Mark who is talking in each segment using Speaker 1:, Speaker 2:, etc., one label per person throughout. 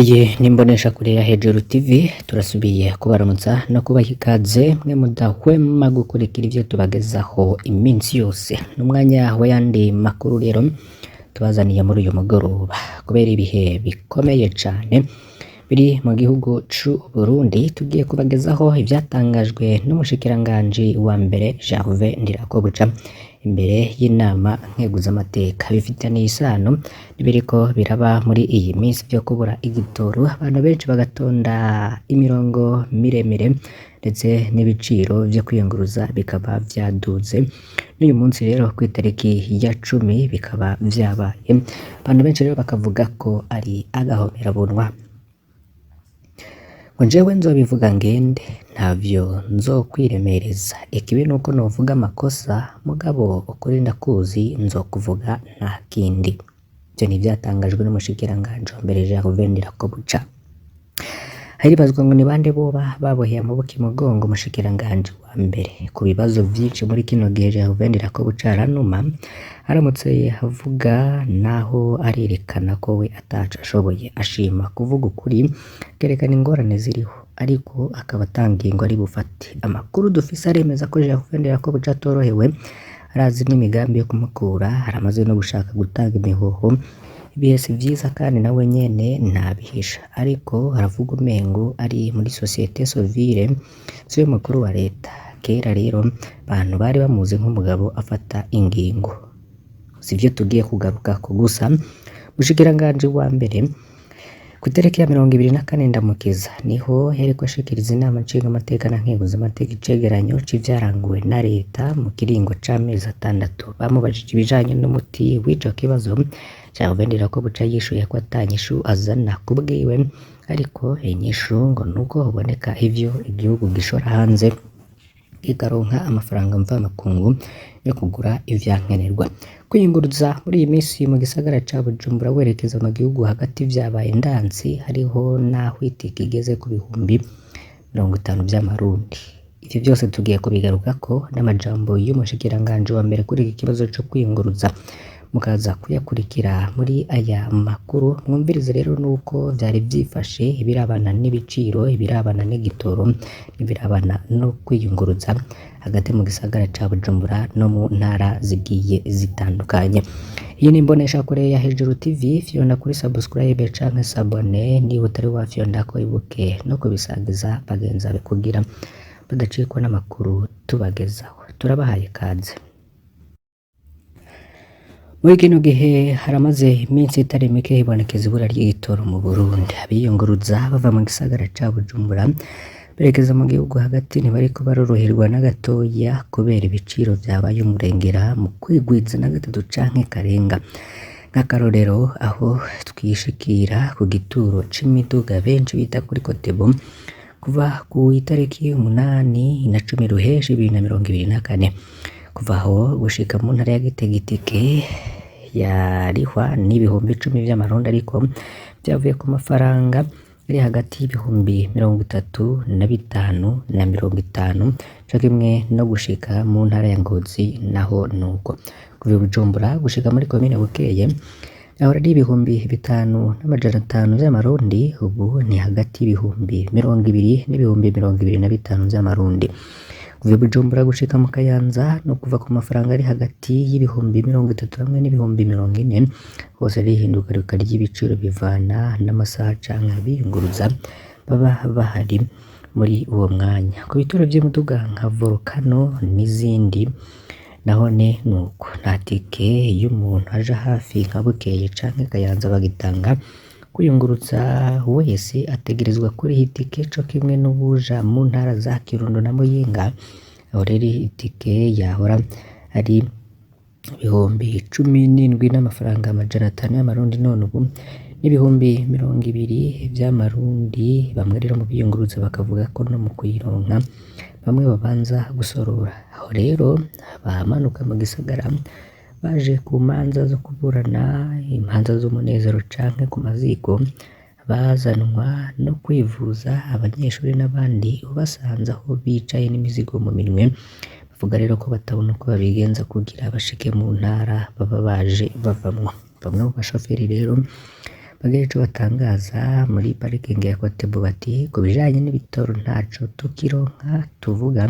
Speaker 1: Iyi ni imboneshakure ya Hejuru TV, turasubiye kubaramutsa no kubaha ikaze mwe mudahwema gukurikira ivyo tubagezaho iminsi yose. N'umwanya w'ayandi makuru rero tubazaniye muri uyu mugoroba, kubera ibihe bikomeye cane biri mu gihugu c'u Burundi. Tugiye kubagezaho ivyatangajwe n'umushikiranganji wa mbere Gervais Ndirakobuca imbere y'inama nkeguzamateka, bifitaniye isano n'ibiriko biraba muri iyi minsi vyo kubura igitoro, abantu benshi bagatonda imirongo miremire ndetse n'ibiciro vyo kwiyunguruza bikaba vyaduze. N'uyu munsi rero kw'itariki ya 10 bikaba vyabaye, abantu benshi rero bakavuga ko ari agahomerabunwa. Ngo jewe nzobivuga ngende ntavyo nzokwiremereza, ikibi nuko novuga amakosa mugabo ukuri ndakuzi nzokuvuga nta kindi. Ivyo ni ivyatangajwe n'umushikiranganji wa mbere Gervais Ndirakobuca. Haribazwa ngo ni bande boba baboheye amaboko imugongo umushikiranganji wa mbere ku bibazo vyinshi muri kino gihe. Gervais Ndirakobuca aranuma, aramutse avuga naho arerekana ko we ataco ashoboye, ashima kuvuga ukuri, kerekana ingorane ziriho, ariko akaba atangingo ari bufate. Amakuru dufise aremeza ko Gervais Ndirakobuca atorohewe, arazi n'imigambi yo kumukura, aramaze no gushaka gutanga imihoho. Ibihe si vyiza kandi nawe nyene ntabihisha, ariko haravuga umengo ari muri societe civile siwe mukuru wa leta. Kera rero abantu bari bamuzi nk'umugabo afata ingingo, sivyo tugiye kugarukako. Gusa umushikiranganji wa mbere kw'itariki ya 24 Ndamukiza niho yariko ashikiriza inama nshingamateka na nkeguzamateka icegeranyo c'ivyaranguwe na leta mu kiringo c'amezi 6. Bamubajije ibijanye n'umuti w'ico kibazo, Gervais Ndirakobuca yishuye ko atanyishu azana kubwiwe, ariko inyishu ngo nuko haboneka ivyo igihugu gishora hanze ikaronka amafaranga mvamakungu yo kugura ivyankenerwa. Kwiyunguruza muri iyi minsi mu gisagara ca Bujumbura werekeza mu gihugu hagati vyabaye ndansi, hariho naho itike igeze ku bihumbi 50 vy'amarundi. Ivyo byose tugiye kubigarukako n'amajambo y'umushikiranganji wa mbere kuri iki kibazo co kwiyunguruza, mukaza kuyakurikira muri aya makuru. Mwumvirize rero nuko vyari vyifashe, ibirabana n'ibiciro, ibirabana n'igitoro, ibirabana no kwiyunguruza hagati mu gisagara ca Bujumbura no mu ntara zigiye zitandukanye. Iyi ni imboneshakure ya Hejuru TV, fyonda kuri subscribe canke s'abone niba utari wafyonda ko ibuke no kubisangiza bagenzi bawe kugira badacikwa n'amakuru tubagezaho. Turabahaye kaze. Muri kino gihe haramaze iminsi itari mike hibonekeza ibura ry'igitoro mu Burundi. Abiyunguruza bava mu gisagara ca Bujumbura berekeza mu gihugu hagati ntibariko baroroherwa na gatoya, kubera ibiciro vyabaye umurengera mu kwigwiza na gatatu canke karenga. Nk'akarorero aho twishikira ku gituro c'imiduga benshi bita kuri Kotebo, kuva ku itariki 8 na 10 Ruheshi 2024, kuva aho gushika mu ntara ya Gitega itike yarihwa n'ibihumbi 10 vy'amarundi, ariko vyavuye ku mafaranga ari hagati y'ibihumbi 35 na 50, co kimwe no gushika mu ntara ya Ngozi naho nuko. Kuva Bujumbura gushika muri komine Bukeye ahora ari ibihumbi 5,500 vy'amarundi, ubu ni hagati y'ibihumbi 20 n'ibihumbi 25 vy'amarundi. Kuva Bujumbura gushika mu Kayanza no kuva ku mafaranga ari hagati y'ibihumbi 30 hamwe n'ibihumbi 40, hose rihinduka ry'ibiciro bivana n'amasaha canke abiyunguruza baba bahari muri uwo mwanya. Ku bituro vy'imiduga nka Volcano n'izindi nahone nuko, nta tike y'umuntu aja hafi nka Bukeye canke Kayanza bagitanga. Kwiyunguruza wese ategerezwa kuriha itike, co kimwe n'ubuja mu ntara za Kirundo na Muyinga, aho rero itike yahora ari ibihumbi 17 n'amafaranga 500 y'amarundi, none ubu n'ibihumbi 20 vy'amarundi. Bamwe rero mu biyunguruza bakavuga ko no mu kuyironka bamwe babanza gusorora. Aho rero bamanuka mu gisagara baje ku manza zo kuburana, imanza z'umunezero canke ku maziko, bazanwa no kwivuza, abanyeshuri n'abandi ubasanze aho bicaye n'imizigo mu minwe. Bavuga rero ko batabona uko babigenza kugira bashike mu ntara baba baje bavamwo. Bamwe mu bashoferi rero bagira ico batangaza muri parikingi ya Kotebu bati ku bijanye n'ibitoro ntaco tukironka tuvuga,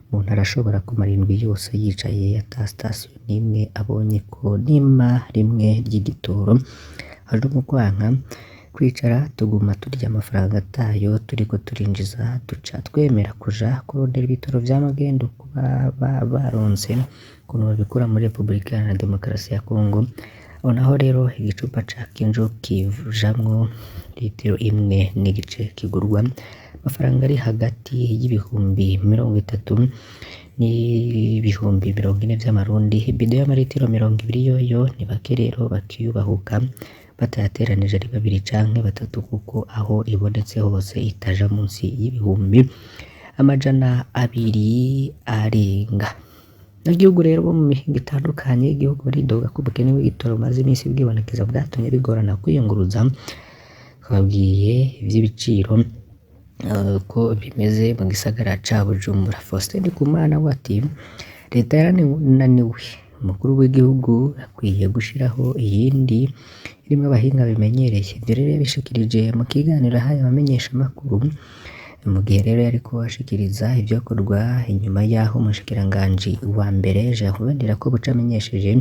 Speaker 1: umuntu arashobora kumara indwi yose yicaye ata sitasiyo n'imwe abonye ko n'ima rimwe ry'igitoro, hari mu kwanka kwicara tuguma turya amafaranga atayo turiko turinjiza, duca twemera kuja kurondera ibitoro vya magendu kuba baronse ukuntu babikura muri Repubulika Iharanira Demokarasi ya Kongo. Aho naho rero igicupa ca Kinju kijamwo litiro imwe n'igice kigurwa amafaranga ari hagati y'ibihumbi 30 n'ibihumbi 40 vy'amarundi. Ibido y'amaritiro 20 yoyo ni bake rero bakiyubahuka batayateranije ari 2 canke 3 kuko aho ibonetse hose itaja munsi y'ibihumbi 200 arenga. Igihugu rero bo mu mihingo itandukanye igihugu baridoga ko ubukene bw'igitoro maze iminsi bwibonekeza bwatumye bigorana kwiyunguruza. Twabwiye ivy'ibiciro ko bimeze mu gisagara ca Bujumbura. Faustin Ndikumana we ati leta yarananiwe, umukuru w'igihugu akwiye gushiraho iyindi irimwo abahinga bimenyereye. Ivyo rero yabishikirije mu kiganiro ahaye abamenyeshamakuru mu gihe rero yariko ashikiriza ivyakorwa inyuma yaho umushikiranganji wa mbere Gervais Ndirakobuca amenyesheje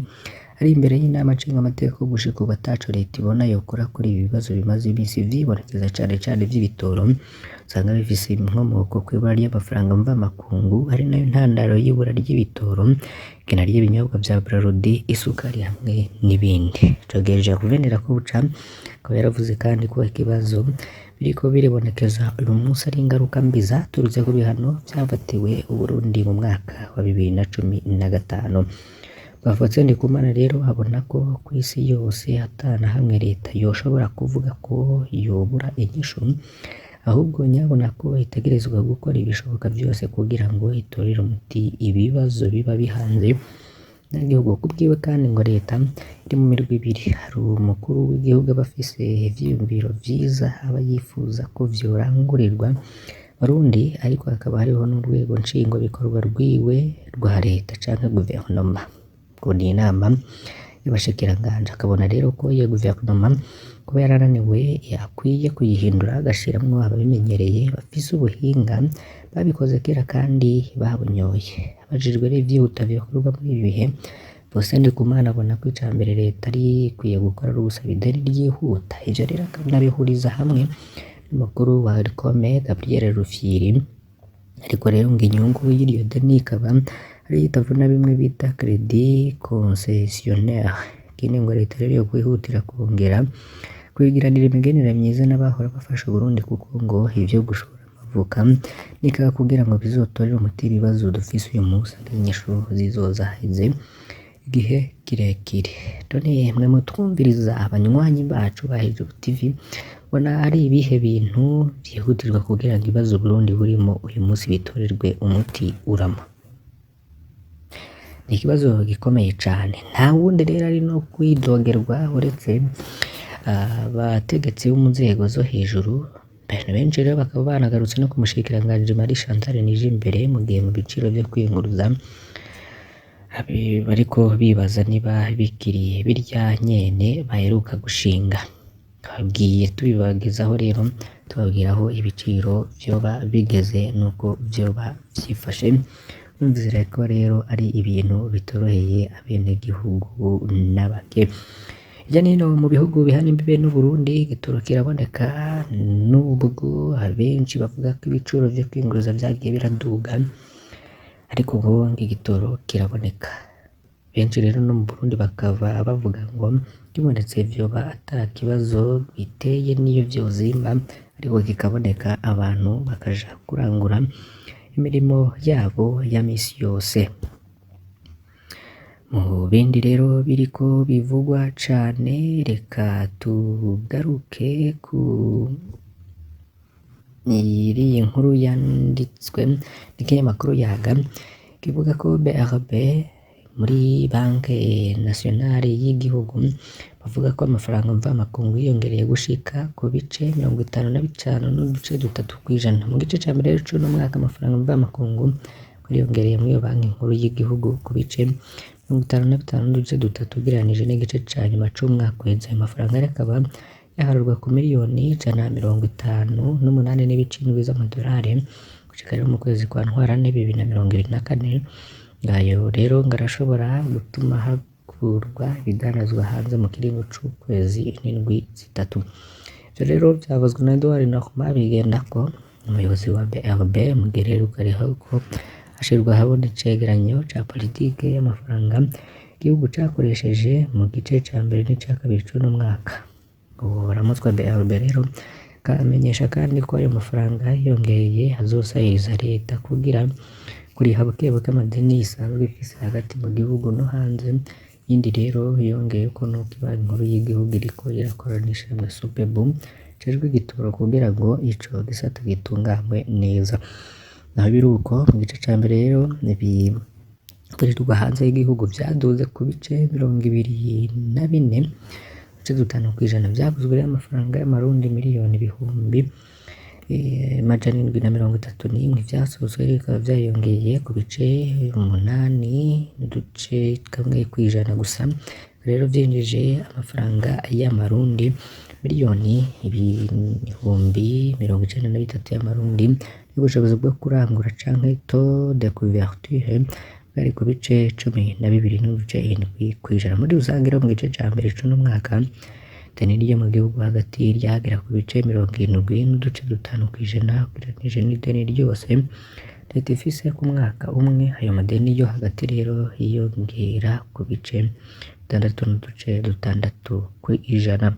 Speaker 1: ari imbere y'inama nshingamateka gushika ubu ataco leta ibona yokora kuri ibi bibazo bimaze iminsi vyibonekeza cane vy'ibitoro, usanga bifise inkomoko kw'ibura ry'amafaranga mvamakungu ari nayo ntandaro y'ibura ry'ibitoro, ikena ry'ibinyobwa vya Braludi, isukari hamwe n'ibindi. Ico gihe Gervais Ndirakobuca akaba yaravuze kandi ko ikibazo biriko biribonekeza uyu munsi ari ingaruka mbi zaturutse ku bihano vyafatiwe Uburundi mu mwaka wa 2015. Faustin Ndikumana rero abona ko kw'isi yose atana hamwe leta yoshobora kuvuga ko yobura inyishu, ahubwo nyabona ko itegerezwa gukora ibishoboka byose kugira ngo itorere umuti ibibazo biba bihanze n'igihugu. Kubwiwe kandi ngo leta iri mu mirwi ibiri, hari umukuru w'igihugu aba afise ivyiyumviro vyiza aba yifuza ko vyorangurirwa Barundi, ariko hakaba hariho n'urwego nshingwabikorwa rwiwe rwa leta canke guverinoma. Ngo ni inama y'abashikiranganji, akabona rero ko iyo guverinoma kuba yarananiwe yakwiye kuyihindura agashiramwo ababimenyereye bafise ubuhinga babikoze kera kandi babunyoye. Abajijwe rero ivyihuta vyokorwa muri ibi bihe, Faustin Ndikumana abona ko icambere leta ari ikwiye gukora ari ugusaba ideni ryihuta. Ivyo rero akabinabihuriza hamwe n'umukuru wa Ricome Gabriel Rufyiri, ariko rero ngo inyungu y'iryo deni ikaba ari itavuna bimwe bita credit concessionnaire. Ikindi ngo leta rero yo kwihutira kongera kwigiranira imigenderanire myiza n'abahora bafasha Burundi, kuko ngo ivyo gushora amavuka nikaba kugira ngo bizotorere umuti ibibazo dufise uyu munsi n'inyishu zizoza haheze igihe kirekire. None mwe mutwumviriza abanywanyi bacu ba Hejuru TV, bona ari ibihe bintu vyihutirwa kugira ngo ibibazo Burundi burimo uyu munsi bitorerwe umuti urama? Ni ikibazo gikomeye cane, nta wundi rero ari no kwidogerwa uretse abategetsi bo mu nzego zo hejuru. Benshi rero bakaba banagarutse no ku mushikiranganji Marie Chantal Nijimbere mu gihe mu biciro vyo kwiyunguruza bariko bibaza niba bikiriye birya nyene baheruka gushinga. Twabwiye tubibagezaho rero tubabwira aho ibiciro vyoba bigeze nuko vyoba vyifashe. Numvise ko rero ari ibintu bitoroheye abenegihugu n'abake. Hirya no hino mu bihugu bihana imbibe n'Uburundi igitoro kiraboneka, nubwo abenshi bavuga ko ibiciro vyo kwiyunguruza vyagiye biraduga, ariko ngo igitoro kiraboneka. Benshi rero no mu Burundi bakaba bavuga ngo kibonetse vyoba ata kibazo biteye niyo vyozimba, ariko kikaboneka abantu bakaja kurangura imirimo yabo ya misi yose. Mu bindi rero biriko bivugwa cane, reka tugaruke ku iriya nkuru yanditswe n'ikinyamakuru Yaga kivuga ko BRB muri Banke Nationale y'igihugu bavuga ko amafaranga mvamakungu yiyongereye gushika ku bice 55.3%. Mu gice ca mbere c'uno mwaka amafaranga mvamakungu yariyongereye muri iyo banki nkuru y'igihugu ku bice 55.3% ugereranije n'igice ca nyuma c'umwaka uheze. Ayo mafaranga akaba yaharurwa ku miliyoni 158.7 z'amadolari gushika rero mu kwezi kwa Ntwarante 2024. Ngayo rero ngarashobora gutuma hakurwa ibidanazwa hanze mu kiringo c'ukwezi n'indwi zitatu. Ivyo rero vyavuzwe na Edouard Normand Bigendako, umuyobozi wa BRB, mu gihe rero kariho ko hashirwa habona icegeranyo ca politike y'amafaranga igihugu cakoresheje mu gice ca mbere n'ica kabiri c'uno mwaka. Uburamutwa BRB rero kamenyesha kandi ko ayo mafaranga yongeye azosahiriza leta kugira kuriha bukebuke amadeni isanzwe ifise hagati mu gihugu no hanze. Yindi rero yongeye ko nuko Banki Nkuru y'igihugu iriko irakoranisha na Supebu cejwe igitoro kugira ngo ico gisata gitunganywe neza. Naho biruko mu gice ca mbere rero ibikorerwa hanze y'igihugu vyaduze ku bice 24.5% vyaguzwe y'amafaranga y'amarundi miliyoni ibihumbi 731 vyasozwe bikaba vyayongeye ku bice 8.1% gusa. Rero vyinjije amafaranga y'amarundi miliyoni ibihumbi 93 y'amarundi n'ubushobozi bwo kurangura canke taux de couverture bari ku bice 12.7%. Muri rusange rero mu gice ca mbere c'uno mwaka ideni ryo mu gihugu hagati ryagera ku bice 70.5% ugereranije n'ideni ryose leta ifise ku mwaka umwe. Ayo madeni yo hagati rero yiyongera ku bice 6.6%.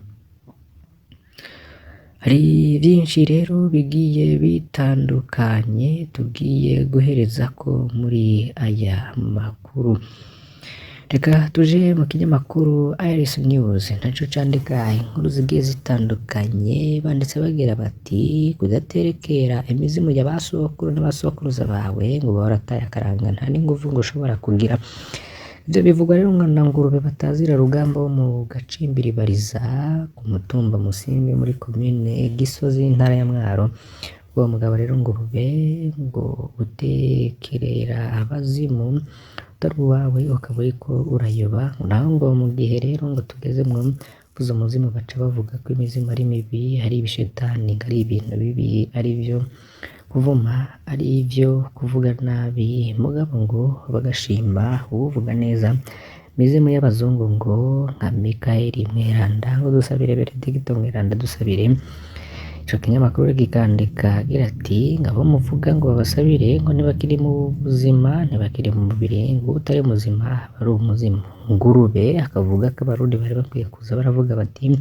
Speaker 1: Hari vyinshi rero bigiye bitandukanye tugiye guhereza ko muri aya makuru. Reka tuje mu kinyamakuru Iris News naco candika inkuru zigiye zitandukanye banditse bagira bati kudaterekera imizimu y'abasokuru n'abasokuruza bawe ngo barataye akaranga nta n'inguvu ngo ushobora kugira. Ivyo bivugwa rero na Ngurube Batazira Rugamba wo mu Gacimbiri Bariza ku mutumba Musimbi muri komine Gisozi intara ya Mwaro. Uwo mugabo rero Ngurube ngo utekerera abazimu utari uwawe ukaba uriko urayoba. Naho ngo mu gihe rero ngo tugeze mu kuzo muzimu baca bavuga ko imizimu ari mibi, ari ibishetani, ari ibintu bibi, ari vyo kuvuma, ari ivyo kuvuga nabi. Mugabo ngo bagashima uwuvuga neza. Imizimu y'abazungu ngo nka Mikaeli Mweranda ngo dusabire Benedicto Mweranda dusabire. Ico kinyamakuru kikandika gira ati ngabo muvuga ngo babasabire ngo ntibakiri mu buzima ntibakiri mu mubiri ngo utari muzima ari umuzimu. Ngurube akavuga ko abarundi bari bakwiye kuza baravuga bati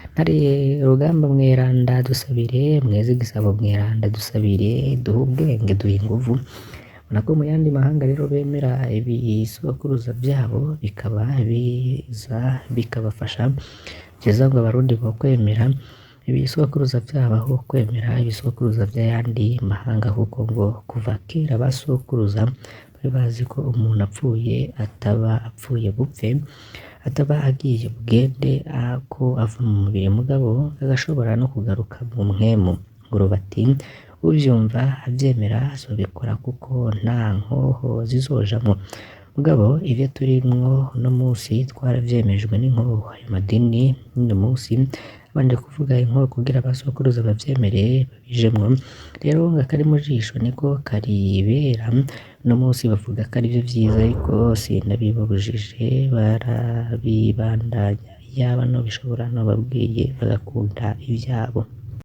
Speaker 1: Ntare Rugamba Mweranda dusabire, Mwezi Gisabo Mweranda dusabire, duhe ubwenge duhe inguvu. Nako mu yandi mahanga rero bemera ibisokuruza vyabo bikaba biza bikabafasha kugeza ngo abarundi bo kwemera ibisokuruza vyabo aho kwemera ibisokuruza vy'ayandi mahanga, kuko ngo kuva kera basokuruza bari bazi ko umuntu apfuye ataba apfuye bupfe, ataba agiye bugende ako ava mu mubiri mugabo agashobora no kugaruka mu mpwemu. Ngurube ati uvyumva avyemera azobikora kuko nta nkoho zizojamwo. Mugabo ivyo turimwo uno musi twaravyemejwe n'inkoho. Ayo madini n'uno musi banje kuvuga inkoho kugira abasokuruza bavyemere babijemwo. Rero ngakari mu jisho niko karibera. Uno musi bavuga ko arivyo vyiza ariko sinabibabujije barabibandanya. Yaba no bishobora no babwiye bagakunda ivyabo.